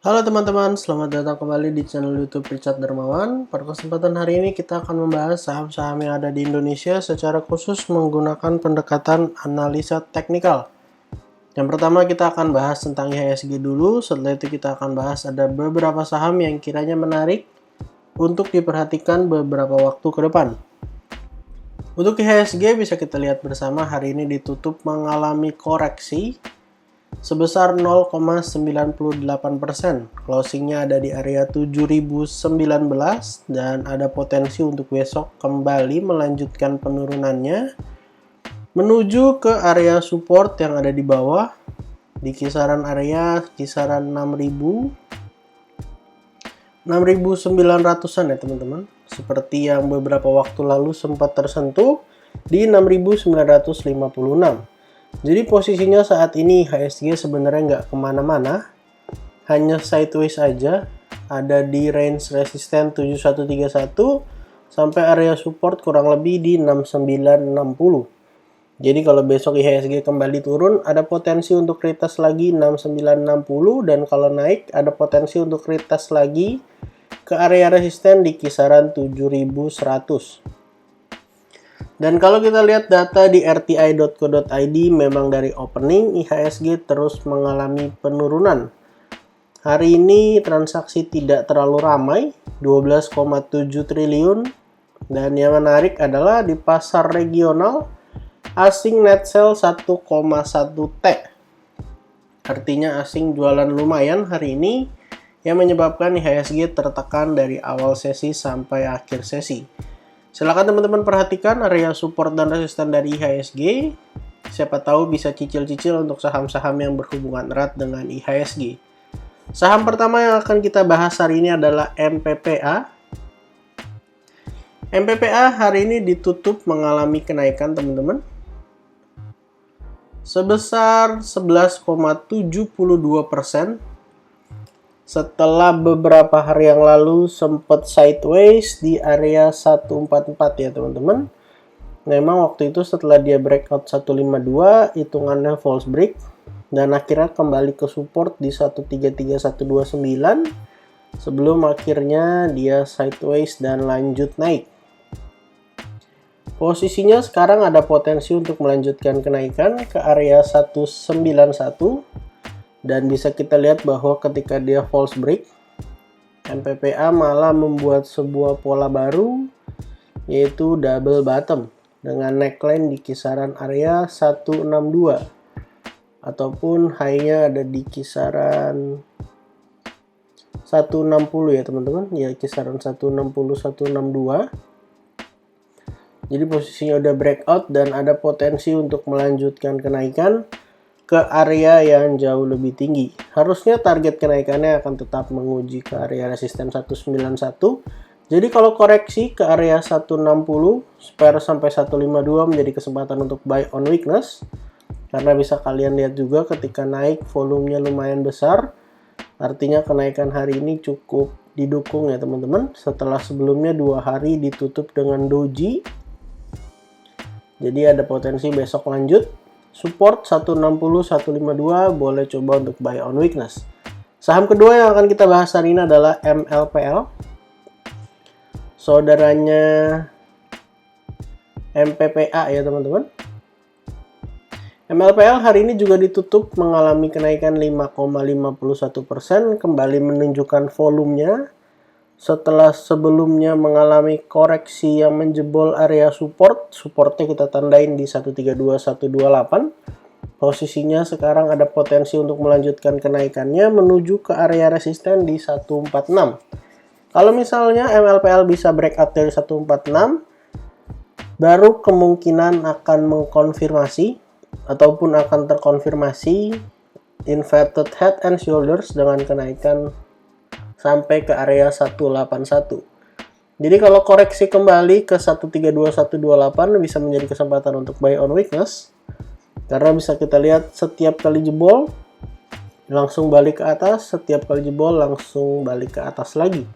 Halo teman-teman, selamat datang kembali di channel YouTube Richard Dermawan. Pada kesempatan hari ini kita akan membahas saham-saham yang ada di Indonesia secara khusus menggunakan pendekatan analisa teknikal. Yang pertama kita akan bahas tentang IHSG dulu, setelah itu kita akan bahas ada beberapa saham yang kiranya menarik untuk diperhatikan beberapa waktu ke depan. Untuk IHSG bisa kita lihat bersama hari ini ditutup mengalami koreksi sebesar 0,98%. Closingnya ada di area 7019 dan ada potensi untuk besok kembali melanjutkan penurunannya menuju ke area support yang ada di bawah di kisaran 6.900-an ya teman-teman. Seperti yang beberapa waktu lalu sempat tersentuh di 6.956. Jadi posisinya saat ini IHSG sebenarnya nggak kemana-mana, hanya sideways aja, ada di range resisten 7131 sampai area support kurang lebih di 6960. Jadi kalau besok IHSG kembali turun, ada potensi untuk retest lagi 6960, dan kalau naik ada potensi untuk retest lagi ke area resisten di kisaran 7100. Dan kalau kita lihat data di rti.co.id, memang dari opening IHSG terus mengalami penurunan. Hari ini transaksi tidak terlalu ramai, 12,7 triliun. Dan yang menarik adalah di pasar regional, asing net sell 1,1 T. Artinya asing jualan lumayan hari ini, yang menyebabkan IHSG tertekan dari awal sesi sampai akhir sesi. Silakan teman-teman perhatikan area support dan resisten dari IHSG. Siapa tahu bisa cicil-cicil untuk saham-saham yang berhubungan erat dengan IHSG. Saham pertama yang akan kita bahas hari ini adalah MPPA. MPPA hari ini ditutup mengalami kenaikan teman-teman sebesar 11,72%. Setelah beberapa hari yang lalu sempat sideways di area 144 ya teman-teman. Memang waktu itu setelah dia breakout 152, hitungannya false break, dan akhirnya kembali ke support di 133129 sebelum akhirnya dia sideways dan lanjut naik. Posisinya sekarang ada potensi untuk melanjutkan kenaikan ke area 191. Dan bisa kita lihat bahwa ketika dia false break, MPPA malah membuat sebuah pola baru, yaitu double bottom dengan neckline di kisaran area 162 ataupun high-nya ada di kisaran 160 ya teman-teman, ya kisaran 160-162. Jadi posisinya udah breakout dan ada potensi untuk melanjutkan kenaikan ke area yang jauh lebih tinggi. Harusnya target kenaikannya akan tetap menguji ke area resisten 191. Jadi kalau koreksi ke area 160, spare sampai 152 menjadi kesempatan untuk buy on weakness. Karena bisa kalian lihat juga ketika naik volumenya lumayan besar. Artinya kenaikan hari ini cukup didukung ya teman-teman. Setelah sebelumnya 2 hari ditutup dengan doji. Jadi ada potensi besok lanjut. Support 160-152 boleh coba untuk buy on weakness. Saham kedua yang akan kita bahas hari ini adalah MLPL. Saudaranya MPPA ya teman-teman. MLPL hari ini juga ditutup mengalami kenaikan 5,51%, kembali menunjukkan volumenya setelah sebelumnya mengalami koreksi yang menjebol area support. Supportnya kita tandain di 132-128. Posisinya sekarang ada potensi untuk melanjutkan kenaikannya menuju ke area resisten di 146. Kalau misalnya MLPL bisa breakout dari 146, baru kemungkinan akan mengkonfirmasi ataupun akan terkonfirmasi inverted head and shoulders dengan kenaikan sampai ke area 181. Jadi kalau koreksi kembali ke 132-128 bisa menjadi kesempatan untuk buy on weakness. Karena bisa kita lihat setiap kali jebol langsung balik ke atas, setiap kali jebol langsung balik ke atas lagi.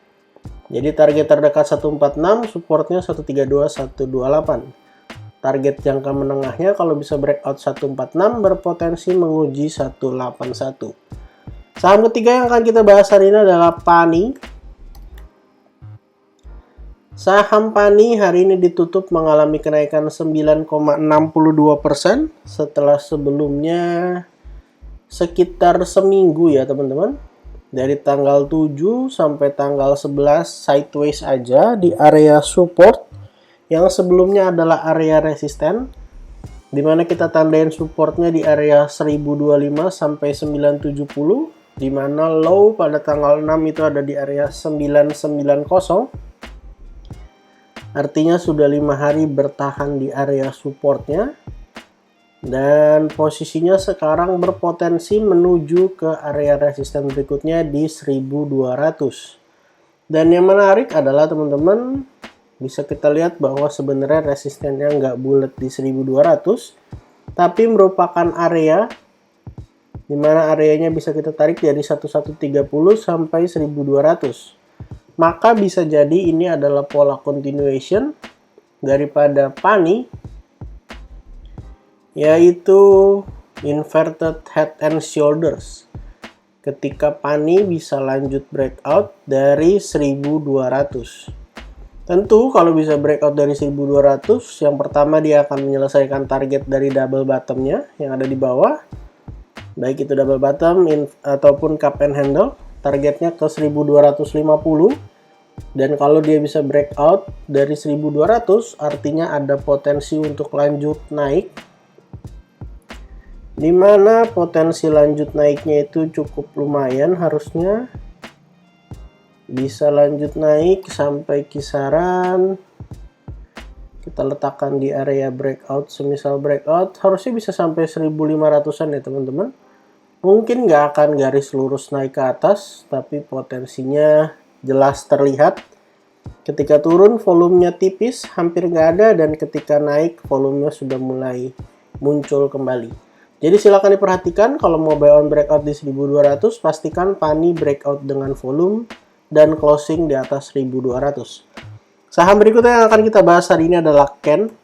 Jadi target terdekat 146, supportnya 132-128. Target jangka menengahnya kalau bisa breakout 146 berpotensi menguji 181. Saham ketiga yang akan kita bahas hari ini adalah PANI. Saham PANI hari ini ditutup mengalami kenaikan 9,62% setelah sebelumnya sekitar seminggu ya teman-teman. Dari tanggal 7 sampai tanggal 11 sideways aja di area support yang sebelumnya adalah area resisten, dimana kita tandain supportnya di area 1025 sampai 970, dimana low pada tanggal 6 itu ada di area 990. Artinya sudah 5 hari bertahan di area supportnya, dan posisinya sekarang berpotensi menuju ke area resisten berikutnya di 1200. Dan yang menarik adalah teman-teman bisa kita lihat bahwa sebenarnya resistennya nggak bulat di 1200, tapi merupakan area dimana areanya bisa kita tarik dari 1130 sampai 1200. Maka bisa jadi ini adalah pola continuation daripada PANI, yaitu inverted head and shoulders. Ketika PANI bisa lanjut breakout dari 1200. Tentu kalau bisa breakout dari 1200, yang pertama dia akan menyelesaikan target dari double bottomnya yang ada di bawah. Baik itu double bottom ataupun cup and handle. Targetnya ke 1250. Dan kalau dia bisa breakout dari 1200, artinya ada potensi untuk lanjut naik, dimana potensi lanjut naiknya itu cukup lumayan, harusnya bisa lanjut naik sampai kisaran, kita letakkan di area breakout, semisal breakout harusnya bisa sampai 1500an ya teman-teman. Mungkin nggak akan garis lurus naik ke atas, tapi potensinya jelas terlihat. Ketika turun volumenya tipis, hampir nggak ada, dan ketika naik volumenya sudah mulai muncul kembali. Jadi silakan diperhatikan kalau mau buy on breakout di 1200, pastikan PANI breakout dengan volume dan closing di atas 1200. Saham berikutnya yang akan kita bahas hari ini adalah KEN.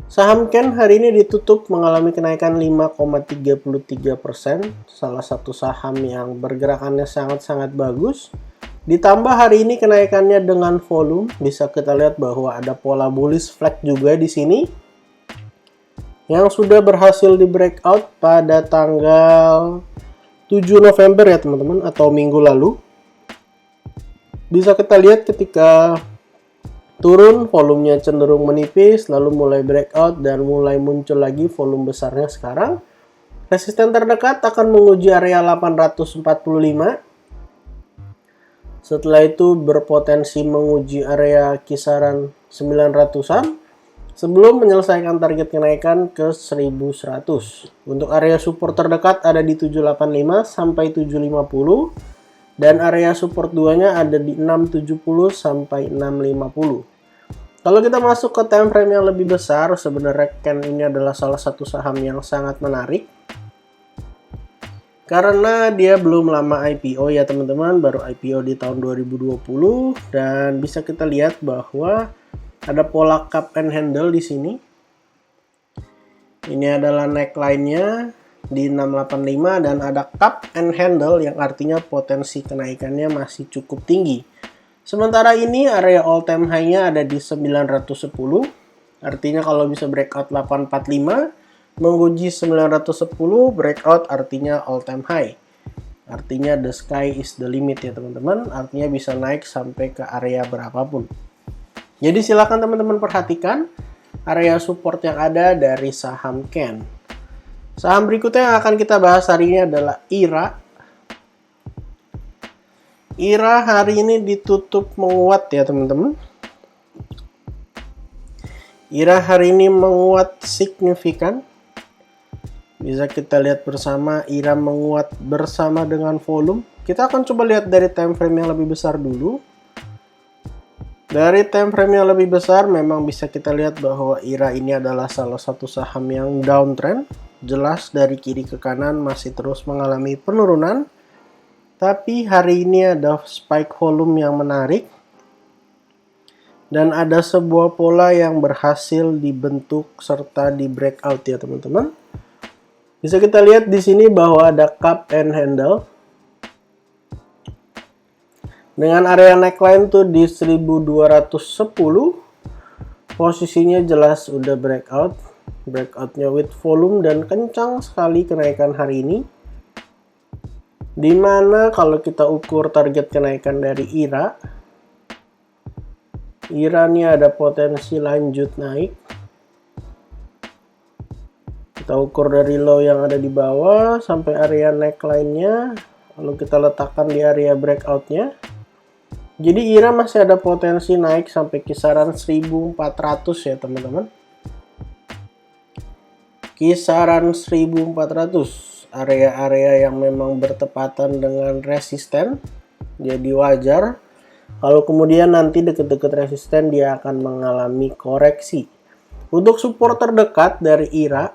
Saham KEN hari ini ditutup mengalami kenaikan 5,33%, salah satu saham yang pergerakannya sangat-sangat bagus. Ditambah hari ini kenaikannya dengan volume, bisa kita lihat bahwa ada pola bullish flag juga di sini, yang sudah berhasil di breakout pada tanggal 7 November ya teman-teman, atau minggu lalu. Bisa kita lihat ketika turun, volumenya cenderung menipis, lalu mulai breakout dan mulai muncul lagi volume besarnya sekarang. Resisten terdekat akan menguji area 845. Setelah itu berpotensi menguji area kisaran 900-an sebelum menyelesaikan target kenaikan ke 1100. Untuk area support terdekat ada di 785 sampai 750. Dan area support 2-nya ada di 670 sampai 650. Kalau kita masuk ke time frame yang lebih besar, sebenarnya KEN ini adalah salah satu saham yang sangat menarik. Karena dia belum lama IPO ya teman-teman, baru IPO di tahun 2020, dan bisa kita lihat bahwa ada pola cup and handle di sini. Ini adalah neckline-nya di 685 dan ada cup and handle yang artinya potensi kenaikannya masih cukup tinggi. Sementara ini area all time high-nya ada di 910. Artinya kalau bisa breakout 845, menguji 910, breakout artinya all time high. Artinya the sky is the limit ya teman-teman. Artinya bisa naik sampai ke area berapapun. Jadi silakan teman-teman perhatikan area support yang ada dari saham KEN. Saham berikutnya yang akan kita bahas hari ini adalah IRA. IRA hari ini ditutup menguat ya teman-teman. IRA hari ini menguat signifikan. Bisa kita lihat bersama, IRA menguat bersama dengan volume. Kita akan coba lihat dari time frame yang lebih besar dulu. Dari time frame yang lebih besar memang bisa kita lihat bahwa IRA ini adalah salah satu saham yang downtrend. Jelas dari kiri ke kanan masih terus mengalami penurunan. Tapi hari ini ada spike volume yang menarik. Dan ada sebuah pola yang berhasil dibentuk serta di breakout ya teman-teman. Bisa kita lihat di sini bahwa ada cup and handle dengan area neckline tuh di 1210. Posisinya jelas udah breakoutnya with volume dan kencang sekali kenaikan hari ini. Dimana kalau kita ukur target kenaikan dari IRA ini ada potensi lanjut naik. Kita ukur dari low yang ada di bawah sampai area neckline-nya, lalu kita letakkan di area breakout-nya. Jadi IRA masih ada potensi naik sampai kisaran 1400 ya teman-teman. Kisaran 1400, area-area yang memang bertepatan dengan resisten. Jadi wajar kalau kemudian nanti deket-deket resisten dia akan mengalami koreksi. Untuk support terdekat dari IRA,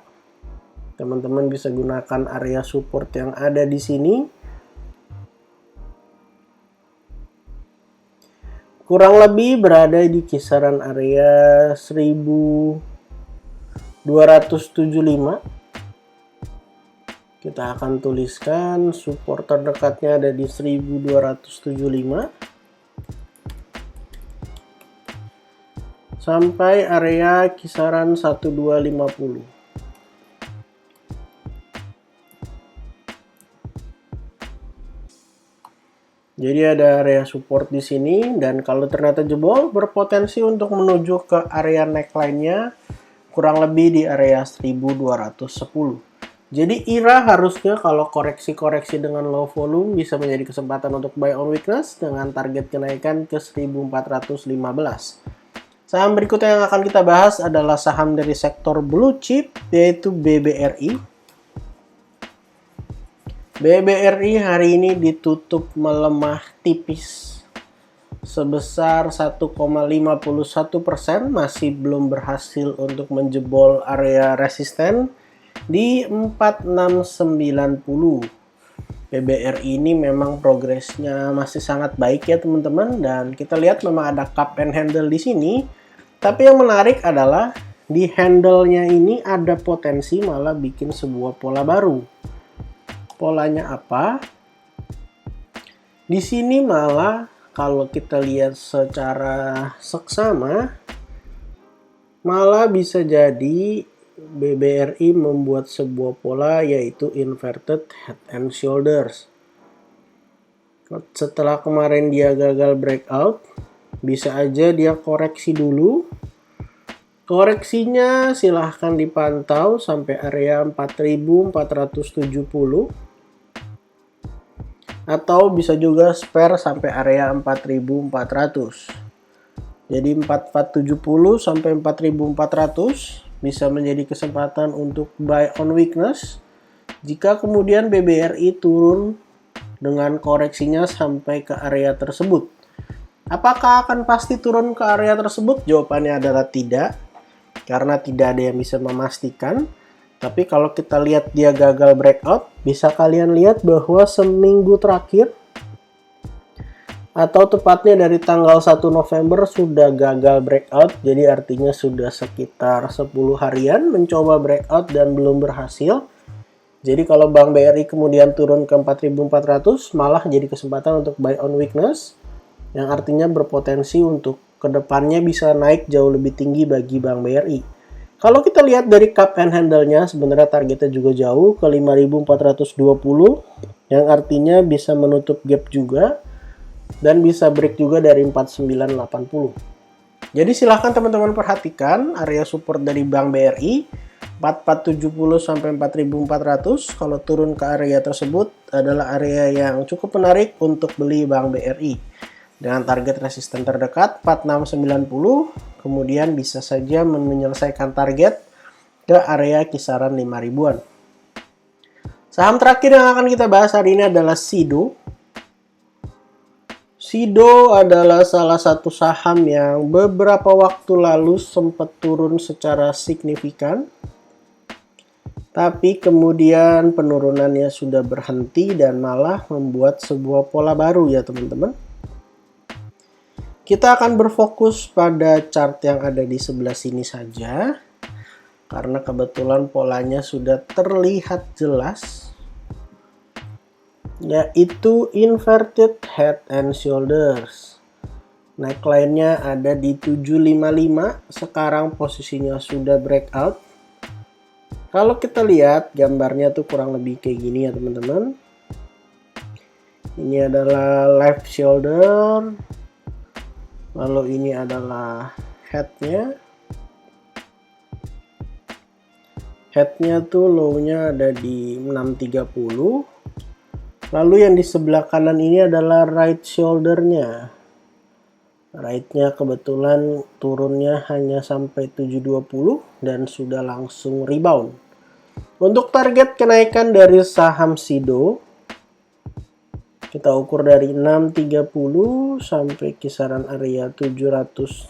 teman-teman bisa gunakan area support yang ada di sini. Kurang lebih berada di kisaran area 1275. Kita akan tuliskan support terdekatnya ada di 1275. Sampai area kisaran 1250. Jadi ada area support di sini dan kalau ternyata jebol berpotensi untuk menuju ke area neckline-nya kurang lebih di area 1210. Jadi IRA harusnya kalau koreksi-koreksi dengan low volume bisa menjadi kesempatan untuk buy on weakness dengan target kenaikan ke 1415. Saham berikutnya yang akan kita bahas adalah saham dari sektor blue chip yaitu BBRI. BBRI hari ini ditutup melemah tipis sebesar 1,51%, masih belum berhasil untuk menjebol area resisten di 4690. BBRI ini memang progresnya masih sangat baik ya teman-teman, dan kita lihat memang ada cup and handle di sini. Tapi yang menarik adalah di handle-nya ini ada potensi malah bikin sebuah pola baru. Polanya apa? Di sini malah kalau kita lihat secara seksama malah bisa jadi BBRI membuat sebuah pola yaitu inverted head and shoulders. Setelah kemarin dia gagal breakout, bisa aja dia koreksi dulu. Koreksinya silahkan dipantau sampai area 4470 atau bisa juga spare sampai area 4400. Jadi 4470 sampai 4400 bisa menjadi kesempatan untuk buy on weakness jika kemudian BBRI turun dengan koreksinya sampai ke area tersebut. Apakah akan pasti turun ke area tersebut? Jawabannya adalah tidak, karena tidak ada yang bisa memastikan. Tapi kalau kita lihat dia gagal breakout, bisa kalian lihat bahwa seminggu terakhir atau tepatnya dari tanggal 1 November sudah gagal breakout. Jadi artinya sudah sekitar 10 harian mencoba breakout dan belum berhasil. Jadi kalau Bank BRI kemudian turun ke 4400 malah jadi kesempatan untuk buy on weakness, yang artinya berpotensi untuk kedepannya bisa naik jauh lebih tinggi bagi Bank BRI. Kalau kita lihat dari cup and handle-nya sebenarnya targetnya juga jauh ke 5420, yang artinya bisa menutup gap juga dan bisa break juga dari 4980. Jadi silahkan teman-teman perhatikan area support dari Bank BRI 4470 sampai 4400. Kalau turun ke area tersebut adalah area yang cukup menarik untuk beli Bank BRI. Dengan target resisten terdekat 4690, kemudian bisa saja menyelesaikan target ke area kisaran 5000-an. Saham terakhir yang akan kita bahas hari ini adalah Sido. Sido adalah salah satu saham yang beberapa waktu lalu sempat turun secara signifikan. Tapi kemudian penurunannya sudah berhenti dan malah membuat sebuah pola baru ya teman-teman. Kita akan berfokus pada chart yang ada di sebelah sini saja. karena kebetulan polanya sudah terlihat jelas, yaitu inverted head and shoulders. Neckline-nya ada di 755, sekarang posisinya sudah breakout. Kalau kita lihat gambarnya tuh kurang lebih kayak gini ya teman-teman. Ini adalah left shoulder, lalu ini adalah headnya. Headnya tuh low-nya ada di 630. Lalu yang di sebelah kanan ini adalah right shoulder-nya. Right-nya kebetulan turunnya hanya sampai 720 dan sudah langsung rebound. Untuk target kenaikan dari saham SIDO, kita ukur dari 630 sampai kisaran area 760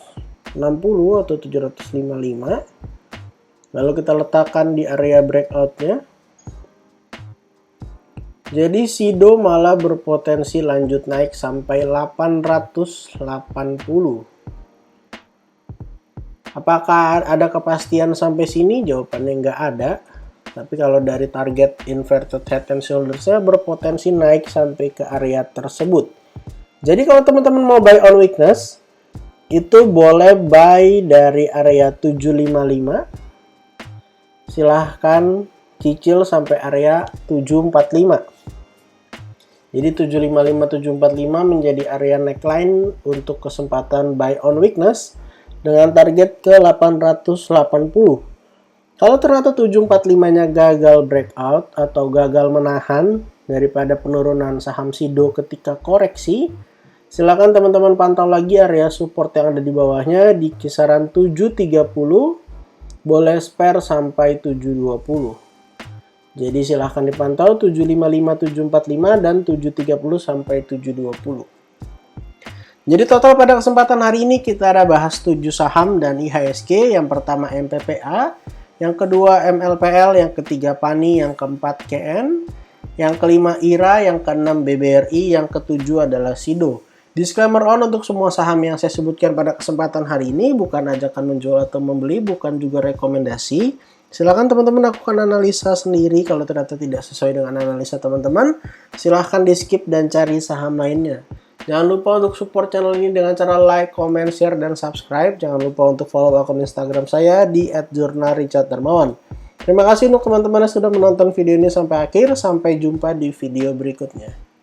atau 755. Lalu kita letakkan di area breakout-nya. Jadi SIDO malah berpotensi lanjut naik sampai 880. Apakah ada kepastian sampai sini? Jawabannya nggak ada. Tapi kalau dari target inverted head and shoulder saya berpotensi naik sampai ke area tersebut. Jadi kalau teman-teman mau buy on weakness, itu boleh buy dari area 755. Silahkan cicil sampai area 745. Jadi 755-745 menjadi area neckline untuk kesempatan buy on weakness dengan target ke 880. Kalau ternyata 745-nya gagal breakout atau gagal menahan daripada penurunan saham SIDO ketika koreksi, silakan teman-teman pantau lagi area support yang ada di bawahnya di kisaran 730, boleh spare sampai 720. Jadi silahkan dipantau 755, 745, dan 730 sampai 720. Jadi total pada kesempatan hari ini kita ada bahas 7 saham dan IHSG. Yang pertama MPPA, yang kedua MLPL, yang ketiga PANI, yang keempat KN, yang kelima IRA, yang keenam BBRI, yang ketujuh adalah SIDO. Disclaimer on untuk semua saham yang saya sebutkan pada kesempatan hari ini bukan ajakan menjual atau membeli, bukan juga rekomendasi. Silakan teman-teman lakukan analisa sendiri. Kalau ternyata tidak sesuai dengan analisa teman-teman, silahkan di skip dan cari saham lainnya. Jangan lupa untuk support channel ini dengan cara like, comment, share, dan subscribe. Jangan lupa untuk follow akun Instagram saya di @jurnalricharddarmawan. Terima kasih untuk teman-teman yang sudah menonton video ini sampai akhir. Sampai jumpa di video berikutnya.